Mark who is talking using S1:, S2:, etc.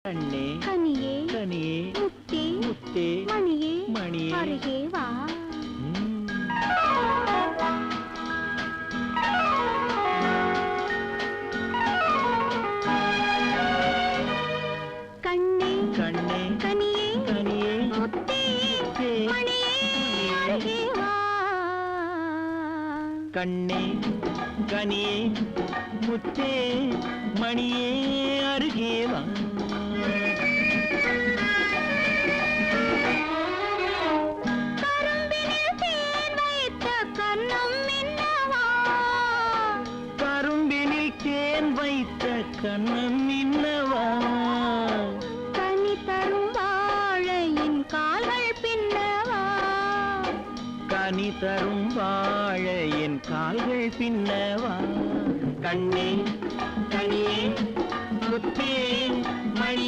S1: கண்ணே
S2: கனியே
S1: கனியே
S2: முத்தே
S1: முத்தே
S2: மணியே
S1: மணியே
S2: அருகே வா. கண்ணே
S1: கண்ணே
S2: கனியே
S1: கனியே
S2: முத்தே மணியே அருகே வா.
S1: கண்ணே கனியே முத்தே மணியே அருகே வா. கரும்பினில் தேன் வைத்த கண்ணம் இன்னவா.
S2: கனி தரும் வாழையின் கால்கள் பின்னவா.
S1: கனி தரும் வாழையின் கால்கள் பின்னவா. கண்ணே கனியே முத்தே மணி